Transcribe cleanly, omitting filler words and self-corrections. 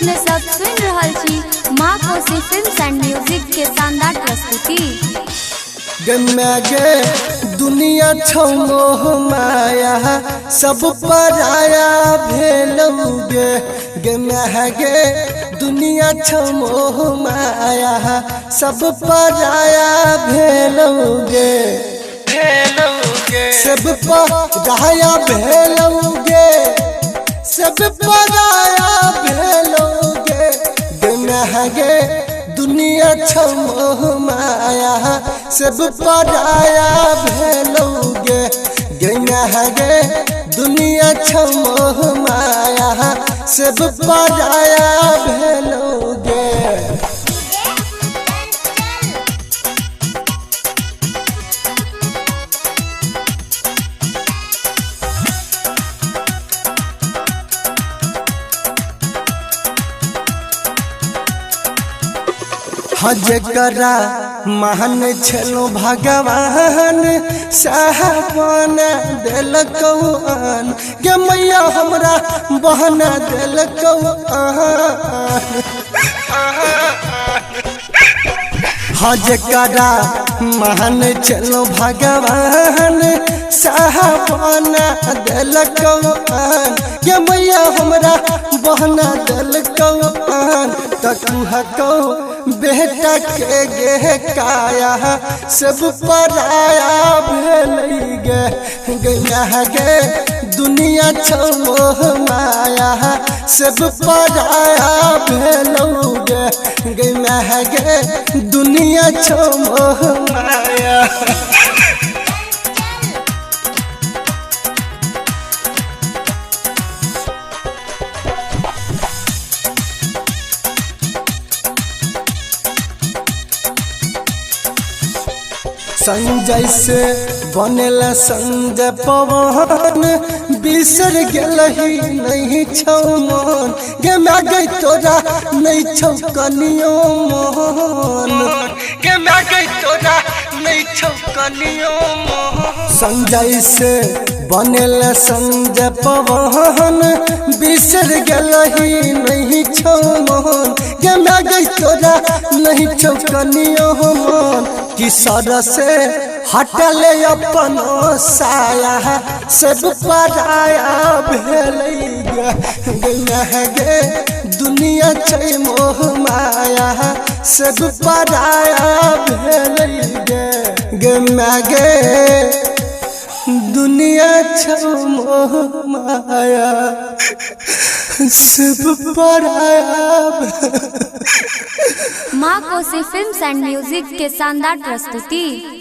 अपने सब सुन रहल छी माँ कोसी फिल्म्स एंड म्यूजिक के शानदार प्रस्तुति। गे दुनिया छौ मोह माया सब पराया भेलौगे गे दुनिया छौ मोह माया सब पराया भेलौगे सब पराया भेलौगे सब पराया भेलौगे गे दुनिया छौ मोह माया सब पराया भेलौगे गे दुनिया छौ मोह माया सब पराया भेलौगे। जकरा महान छलो भगवान साहबन देलकौ आन गे मैया हमरा बहना देलकौ जकरा महान छलो भगवान साहबन देलकौ आन गे मैया हमरा बहना देलकौ आन तू बेटा के गे काया सब पराया भेलै गे दुनिया छौ मोह माया सब पराया भेलौगे गे दुनिया छौ मोह माया। संजय से बनेल संजय पवन बिसर गेलही नहीं छौ मन गे मागे तोरा नहीं छौ कनियो मन गे मागे तोरा नहीं छौ कनियो मन। संजय से बनेल संजय पवन बिसर गेलही नहीं छौ मन गे मागे तोरा नहीं छौ कनियो मन किसर से हटले अपन साया सब पराया भेलै गे दुनिया छै मोह माया सब पराया भेलै गे दुनिया छौ मोह माया सब पराया। माँ कोसी फिल्म्स एंड म्यूजिक के शानदार प्रस्तुति।